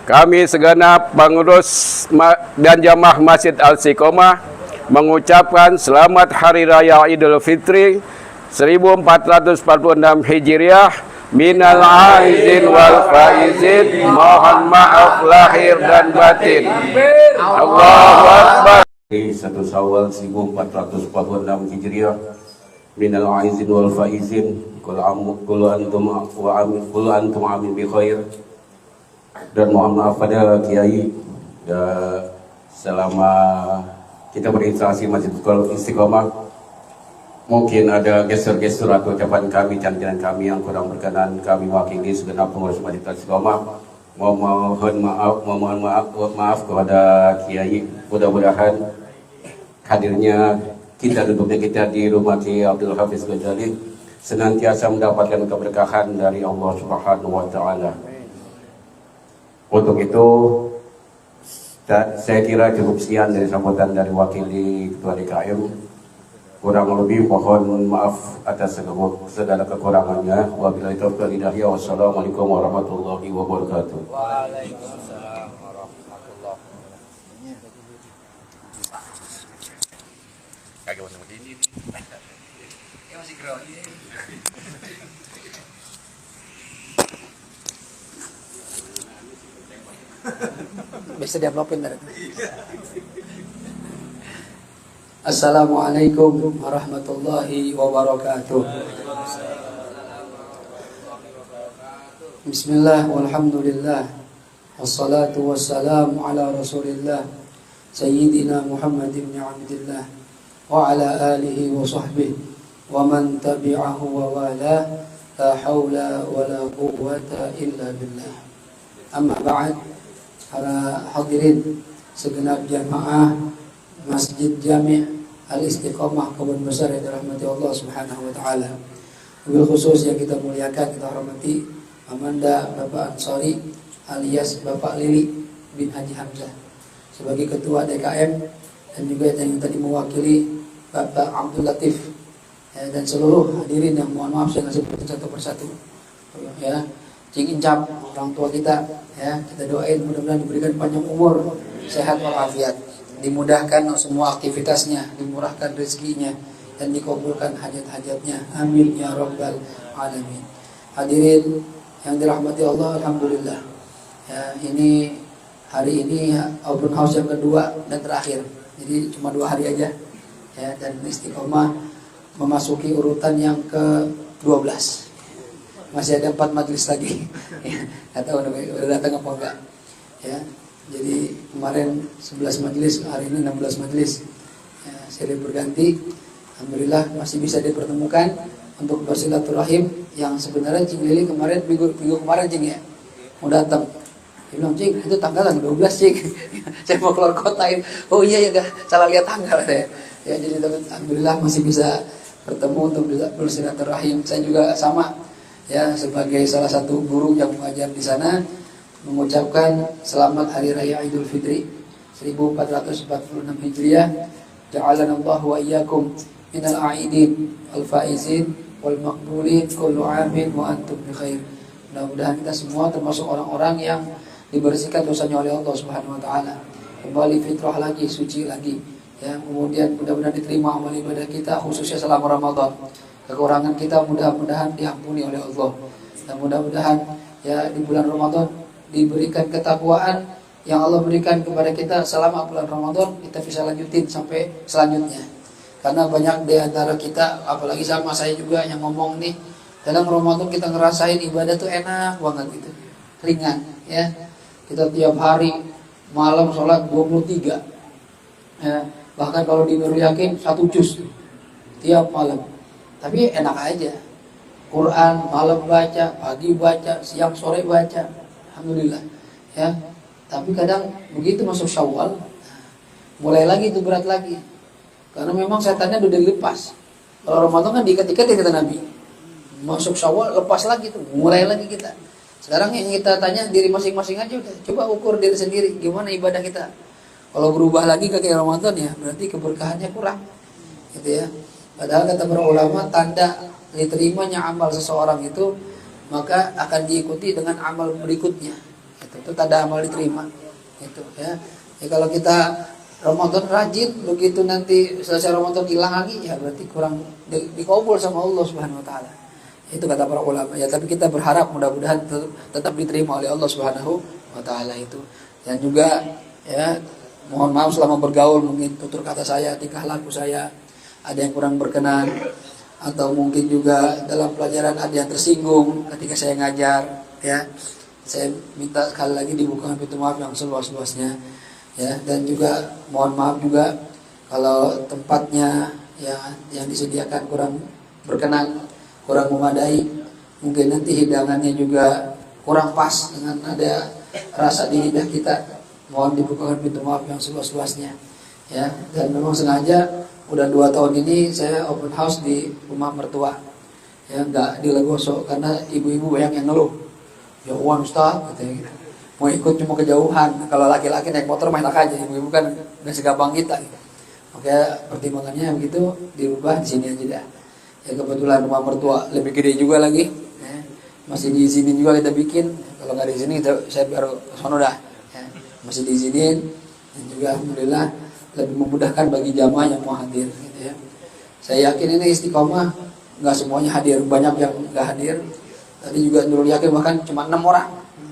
Kami segenap pengurus dan jamaah Masjid Al-Istiqomah mengucapkan selamat Hari Raya Idul Fitri 1446 Hijriah. Minal aizin wal faizin, mohon maaf lahir dan batin. Allahu Akbar. 1 Syawal 1446 Hijriah. Minal aizin wal faizin, kullu antum amin bi khair. Dan mohon maaf pada Kiai selama kita berinstansi Masjid Istiqomah, mungkin ada gestur-gestur atau ucapan kami, cantikan kami yang kurang berkenan. Kami wakili segenap pengurus Masjid Istiqomah mohon maaf kepada Kiai. Mudah-mudahan hadirnya kita, duduknya kita di rumah Kiai Abdul Hafiz Ghazali senantiasa mendapatkan keberkahan dari Allah Subhanahu wa taala. Untuk itu saya kira cukup sekian dari sambutan dari wakili Ketua DKM. Kurang lebih mohon maaf atas segala kekurangannya. Wabillahi taufiq wal hidayah. Wassalamualaikum warahmatullahi wabarakatuh. Waalaikumsalam warahmatullahi wabarakatuh. Kagak mau ini. Ya masih grogi. Bisa diuploadin dari. Assalamualaikum warahmatullahi wabarakatuh. Bismillah walhamdulillah, wassalatu wassalamu ala rasulillah Sayyidina Muhammad ibn Abdillah wa ala alihi wa sahbihi wa man tabi'ahu wa wala, la hawla wa la quwwata illa billah. Amma ba'd. Para hadirin segenap jamaah Masjid Jami' Al-Istiqomah Kebun Besar yang dirahmati Allah Subhanahu wa taala. Wabil khusus yang kita muliakan, kita hormati Amanda Bapak Ansari alias Bapak Lili bin Haji Hamzah sebagai ketua DKM, dan juga yang tadi mewakili Bapak Abdul Latif, dan seluruh hadirin yang mohon maaf saya nggak sebutin satu persatu. Ya, Cing Incap, orang tua kita, ya, kita doain mudah-mudahan diberikan panjang umur, sehat walafiat, dimudahkan semua aktivitasnya, dimurahkan rezekinya, dan dikabulkan hajat-hajatnya. Amin ya rabbal alamin. Hadirin yang dirahmati Allah, alhamdulillah. Ya, ini hari ini open house yang kedua dan terakhir. Jadi cuma 2 hari aja. Ya, dan Istiqomah memasuki urutan yang ke-12. Masih ada 4 majelis lagi. Ya, nggak tahu udah datang apa enggak. Ya. Jadi kemarin 11 majelis, hari ini 16 majelis. Ya, silih berganti. Alhamdulillah masih bisa dipertemukan untuk bersilaturahim yang sebenarnya Cing Lili kemarin minggu kemarin Cing ya mau datang. Dia bilang, Cing itu tanggalan 12 Cing. Saya mau keluar kota ini. Oh iya ya, salah lihat tanggal saya. Ya, jadi alhamdulillah masih bisa bertemu untuk bersilaturahim. Saya juga sama, ya, sebagai salah satu guru yang mengajar di sana, mengucapkan selamat Hari Raya Idul Fitri 1446 Hijriah. Ja'alanallahu wa iyyakum minal a'idin al-faizin wal maqbulin kullu amin wa antum bi khair. Mudah-mudahan kita semua termasuk orang-orang yang dibersihkan dosanya oleh Allah Subhanahu wa taala. Kembali fitrah lagi, suci lagi. Ya, kemudian mudah-mudahan diterima amal ibadah kita khususnya selama Ramadan. Kekurangan kita mudah-mudahan diampuni oleh Allah. Dan mudah-mudahan ya di bulan Ramadan diberikan ketakwaan yang Allah berikan kepada kita selama bulan Ramadan, kita bisa lanjutin sampai selanjutnya. Karena banyak di antara kita, apalagi sama saya juga yang ngomong nih, dalam Ramadan kita ngerasain ibadah tuh enak banget gitu, ringan ya. Kita tiap hari malam sholat 23 ya, bahkan kalau di Nurul Yakin 1 juz tiap malam. Tapi enak aja. Quran malam baca, pagi baca, siang sore baca. Alhamdulillah. Ya. Tapi kadang begitu masuk Syawal, mulai lagi itu berat lagi. Karena memang setannya udah dilepas. Kalau Ramadan kan diikat-ikat ya kata Nabi. Masuk Syawal lepas lagi tuh, mulai lagi kita. Sekarang yang kita tanya diri masing-masing aja udah. Coba ukur diri sendiri gimana ibadah kita. Kalau berubah lagi ke kayak Ramadan ya, berarti keberkahannya kurang. Gitu ya. Padahal kata para ulama, tanda diterimanya amal seseorang itu maka akan diikuti dengan amal berikutnya. itu tanda amal diterima itu ya. Ya kalau kita Ramadan rajin, begitu nanti selesai Ramadan hilang lagi, ya berarti kurang dikabul sama Allah Subhanahu wa taala. Itu kata para ulama. Ya tapi kita berharap mudah-mudahan tetap diterima oleh Allah Subhanahu wa taala itu. Dan juga ya mohon maaf selama bergaul mungkin tutur kata saya, tingkah laku saya ada yang kurang berkenan, atau mungkin juga dalam pelajaran ada yang tersinggung ketika saya ngajar ya. Saya minta sekali lagi dibukakan pintu maaf yang seluas-luasnya ya. Dan juga mohon maaf juga kalau tempatnya ya yang disediakan kurang berkenan, kurang memadai, mungkin nanti hidangannya juga kurang pas dengan ada rasa di lidah kita. Mohon dibukakan pintu maaf yang seluas-luasnya ya. Dan memang sengaja udah 2 tahun ini saya open house di rumah mertua ya, nggak di Legoso karena ibu-ibu banyak yang ngeluh, ya uang Ustaz katanya gitu. Mau ikut cuma kejauhan, kalau laki-laki naik motor main aja, ibu-ibu kan nggak segampang kita gitu. Oke, pertimbangannya begitu dirubah di sini aja dah. Ya kebetulan rumah mertua lebih gede juga lagi ya. Masih diizinin juga kita bikin. Kalau nggak diizinin saya baru sono dah ya. Masih diizinin dan juga alhamdulillah lebih memudahkan bagi jamaah yang mau hadir gitu ya. Saya yakin ini istiqomah nggak semuanya hadir, banyak yang nggak hadir. Tadi juga Nurul yakin bahkan cuma 6 orang.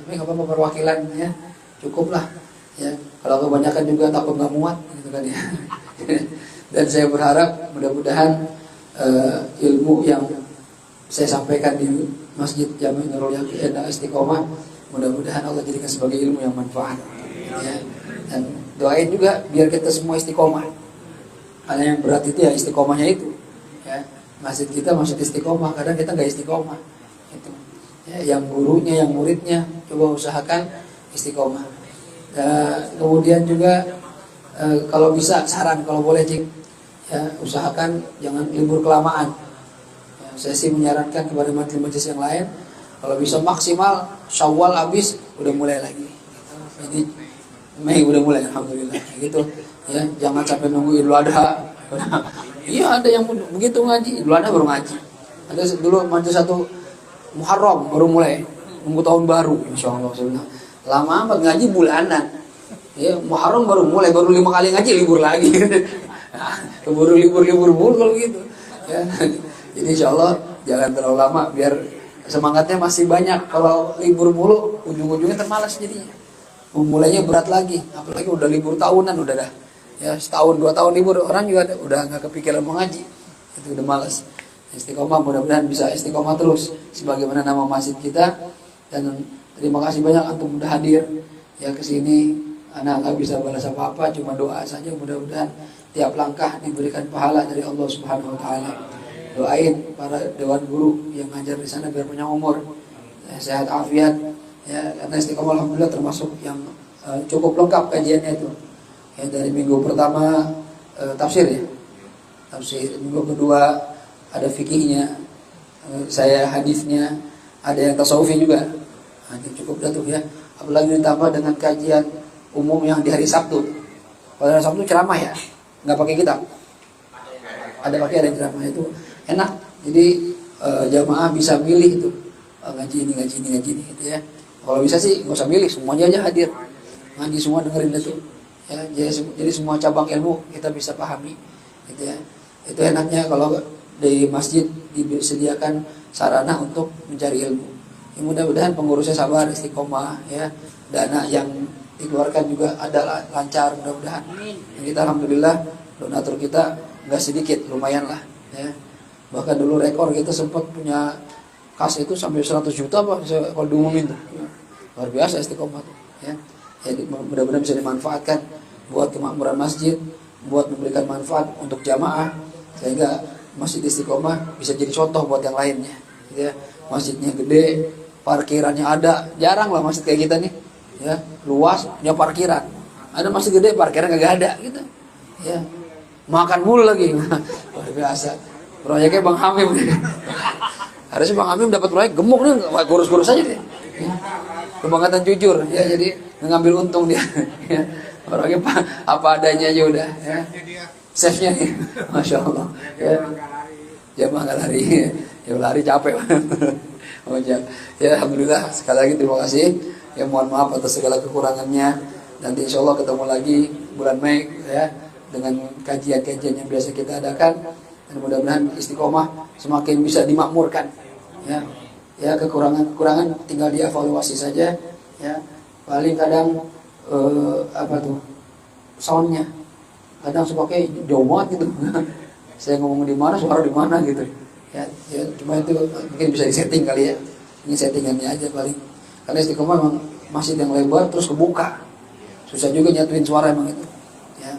Tapi nggak apa-apa perwakilan ya, cukup lah ya. Kalau kebanyakan juga takut nggak muat gitu kan ya. Dan saya berharap mudah-mudahan ilmu yang saya sampaikan di Masjid Jami' Nurul Yakin Istiqomah mudah-mudahan Allah jadikan sebagai ilmu yang manfaat ya. Dan doain juga biar kita semua istiqomah. Karena yang berat itu ya istiqomahnya itu ya. Masjid kita masjid istiqomah, kadang kita nggak istiqomah itu ya. Yang gurunya, yang muridnya coba usahakan istiqomah. Kemudian juga kalau bisa saran kalau boleh Cik ya, usahakan jangan libur kelamaan ya. Saya sih menyarankan kepada majelis yang lain kalau bisa maksimal Syawal habis udah mulai lagi gitu. Jadi Mei udah mulai alhamdulillah gitu ya. Jangan sampai nunggu Idul Adha. Iya ada yang begitu ngaji Idul Adha baru ngaji. Ada dulu majelis 1 Muharram baru mulai, nunggu tahun baru insyaallah. Lama amat ngaji bulanan ya. Muharram baru mulai, baru 5 kali ngaji libur lagi. Keburu libur mulu kalau gitu ya. Jadi insyaallah jangan terlalu lama biar semangatnya masih banyak. Kalau libur mulu ujung-ujungnya termalas jadinya. Mulainya berat lagi, apalagi udah libur tahunan udah dah ya, setahun 2 tahun libur orang juga udah nggak kepikiran mau ngaji, itu udah malas. Istiqomah mudah-mudahan bisa istiqomah terus sebagaimana nama masjid kita. Dan terima kasih banyak antum udah hadir ya ke sini. Anak nggak bisa balas apa-apa, cuma doa saja mudah-mudahan tiap langkah diberikan pahala dari Allah Subhanahu wa taala. Doain para dewan guru yang ngajar di sana biar panjang umur, ya, sehat afiat ya, karena istiqomah alhamdulillah termasuk yang cukup lengkap kajiannya itu ya. Dari minggu pertama tafsir ya, tafsir. Minggu kedua ada fikihnya, saya hadisnya, ada yang tasawufi juga. Nah, cukup dah tuh ya. Apalagi ditambah dengan kajian umum yang di hari Sabtu. Pada hari Sabtu ceramah ya, nggak pakai kitab. Ada yang ceramah itu enak. Jadi jamaah bisa milih itu ngaji ini gitu ya. Kalau bisa sih nggak usah milih, semuanya aja hadir. Ngaji semua dengerin itu. Ya, jadi semua cabang ilmu kita bisa pahami gitu ya. Itu enaknya kalau di masjid disediakan sarana untuk mencari ilmu. Ya, mudah-mudahan pengurusnya sabar, istiqomah ya. Dana yang dikeluarkan juga ada lancar mudah-mudahan. Dan kita alhamdulillah donatur kita nggak sedikit, lumayan lah ya. Bahkan dulu rekor kita sempat punya kas itu sampai 100 juta Pak kalau diumumin tuh. Luar biasa istiqomah tuh ya. Jadi mudah-mudahan bisa dimanfaatkan buat kemakmuran masjid, buat memberikan manfaat untuk jamaah sehingga masjid istiqomah bisa jadi contoh buat yang lainnya gitu ya. Masjidnya gede, parkirannya ada, jarang lah masjid kayak kita nih ya, luas punya parkiran. Ada masjid gede parkiran kagak ada gitu ya. Makan mulu lagi. Luar biasa. Proyeknya Bang Hamim. Harusnya Bang Hamim dapat proyek gemuk nih, kurus-kurus aja deh. Ya. Kebangkatan jujur ya, jadi ngambil untung dia. Ya. Orangnya apa adanya aja udah ya. Chefnya nih. Masya Allah ya. Jamaah nggak lari. Ya lari capek. Oh, ya alhamdulillah sekali lagi terima kasih Ya mohon maaf atas segala kekurangannya. Nanti insya Allah ketemu lagi bulan Mei ya dengan kajian-kajian yang biasa kita adakan, dan mudah-mudahan istiqomah semakin bisa dimakmurkan. Ya kekurangan tinggal dievaluasi saja. Ya paling kadang apa tuh soundnya kadang pakai jauh banget gitu. Saya ngomong di mana, suara di mana gitu. Ya cuma itu mungkin bisa disetting kali ya. Ini settingannya aja paling. Karena istiqomah memang masjid yang lebar terus kebuka. Susah juga nyatuin suara emang itu. Ya.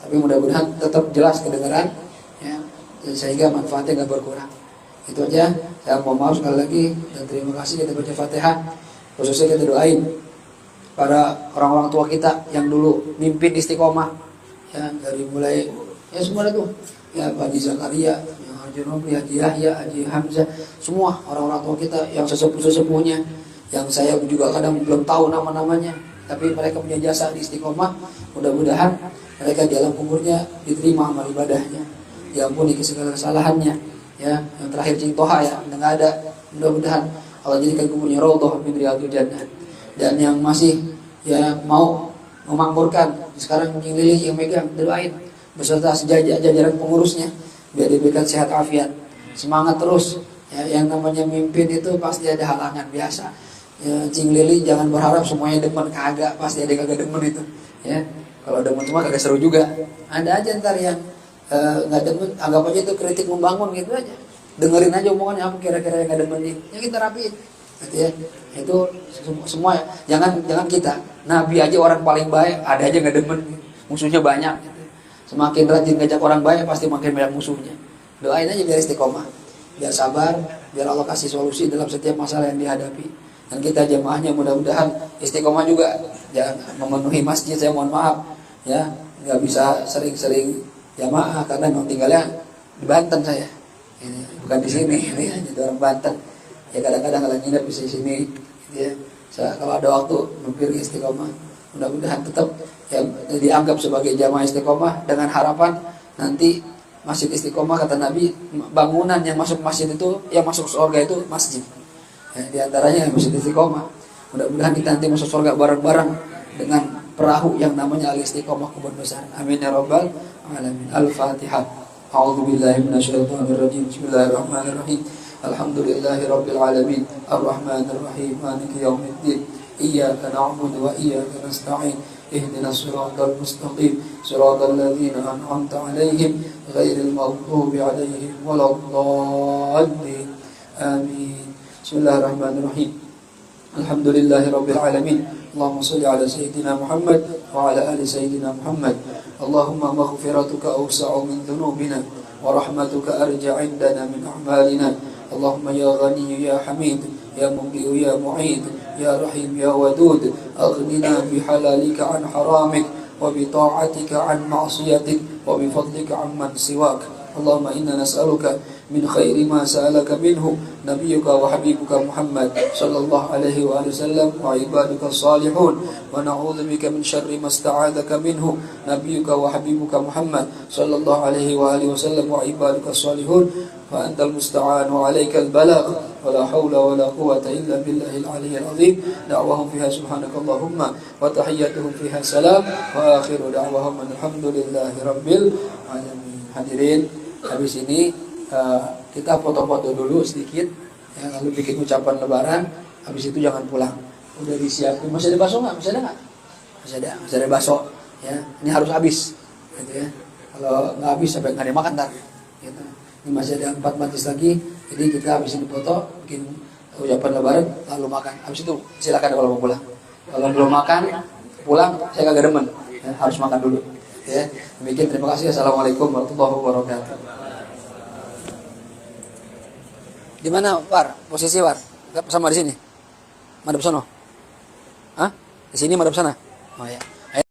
Tapi mudah-mudahan tetap jelas kedengaran ya, sehingga manfaatnya nggak berkurang. Itu aja. Saya mohon maaf sekali lagi dan terima kasih. Kita baca Fatihah. Khususnya kita doain para orang-orang tua kita yang dulu mimpin istiqomah. Ya, dari mulai ya semua itu. Ya Pak Haji Zakaria, yang Haji Romli, Haji Yahya, Haji Hamzah, semua orang-orang tua kita yang sesepuh-sesepuhnya, yang saya juga kadang belum tahu nama-namanya, tapi mereka punya jasa di istiqomah. Mudah-mudahan mereka di alam kuburnya diterima amal ibadahnya, diampuni segala kesalahannya. Ya, yang terakhir Cing Toha ya, nggak ada. Mudah-mudahan Allah jadikan kuburnya raudhah min riyadhil jannah. Dan yang masih ya mau memakmurkan, sekarang Cing Lili yang megang, doain beserta jajaran pengurusnya biar diberikan sehat afiat, semangat terus. Ya, yang namanya mimpin itu pasti ada halangan biasa. Ya, Cing Lili jangan berharap semuanya demen, kagak, pasti ada yang kagak demen itu. Ya, kalau demen semua kagak seru juga. Ada aja ntar yang nggak demen, anggap aja itu kritik membangun gitu aja. Dengerin aja omongannya apa kira-kira yang nggak demen, ya kita rapiin. Gitu ya. Itu semua jangan kita. Nabi aja orang paling baik, ada aja nggak demen, musuhnya banyak. Gitu. Semakin rajin ngajak orang baik pasti makin banyak musuhnya. Doain aja biar istiqomah, biar sabar, biar Allah kasih solusi dalam setiap masalah yang dihadapi. Dan kita jamaahnya mudah-mudahan istiqomah juga. Jangan memenuhi masjid, saya mohon maaf ya, nggak bisa sering-sering jamaah karena memang tinggalnya di Banten saya. Ini bukan di sini, ini hanya orang Banten. Ya kadang-kadang kalau nginep bisa di sini, gitu ya. Kalau ada waktu mampir istiqomah. Mudah-mudahan tetap yang dianggap sebagai jamaah istiqomah dengan harapan nanti masjid istiqomah, kata Nabi, bangunan yang masuk masjid itu, yang masuk surga itu masjid. Ya, di antaranya masjid istiqomah. Mudah-mudahan kita nanti masuk surga bareng-bareng dengan perahu yang namanya al-istiqomah kebun besar. Amin ya rabbal alamin. Al-Fatihah. A'udzubillahi minasyaitonirrajim. Bismillahirrahmanirrahim. Alhamdulillahirabbil alamin. Arrahmanirrahim. Maliki yaumiddin. Iyyaka na'budu wa iyyaka nasta'in. Ihdinas siratal mustaqim. Siratal ladzina an'amta 'alaihim ghairil maghdubi 'alaihim waladdallin. Amin. Bismillahirrahmanirrahim. Alhamdulillahirabbil alamin. Allahumma shalli ala sayyidina Muhammad wa ala ali sayyidina Muhammad. Allahumma maghfiratuka awsa'u min dhunubina wa rahmatuka arja' 'indana min a'malina. Allahumma ya Ghani ya Hamid ya Mughi ya Mu'id ya Rahim ya Wadud, aghnina bihalalika an haramik wa bita'atika an ma'siyatik wa bifadlika amman siwak. Allahumma inna nas'aluka min khairi ma sa'alaka minhu nabiyyuka wa habibuka Muhammad sallallahu alaihi wa sallam wa ibaduka salihun, wa na'udzu bika min syarri ma sta'adzaka minhu nabiyyuka wa habibuka Muhammad sallallahu alaihi wa sallam wa ibaduka salihun, fa antal musta'an wa 'alaikal balagh wa la haula wa la quwwata illa billahil 'aliyyil 'azim. Da'wahum fiha subhanakallahumma wa tahiyyatuhum fiha salam wa akhiru da'wahum alhamdulillahi rabbil alamin. Hadirin, habis ini kita foto-foto dulu sedikit ya, lalu bikin ucapan lebaran. Habis itu jangan pulang, udah disiapin. Masih ada bakso nggak? Masih ada nggak? Masih ada bakso ya. Ini harus habis gitu ya. Kalau nggak habis sampai nggak dimakan ntar gitu. Ini masih ada 4 batis lagi. Jadi kita habis ini foto, bikin ucapan lebaran, lalu makan. Habis itu silakan kalau mau pulang. Kalau belum makan pulang, saya kagak demen ya, harus makan dulu ya. Demikian, terima kasih. Assalamualaikum warahmatullahi wabarakatuh. Di mana, War? Posisi War? Sama di sini? Madep sono? Hah? Di sini madep sana? Oh ya.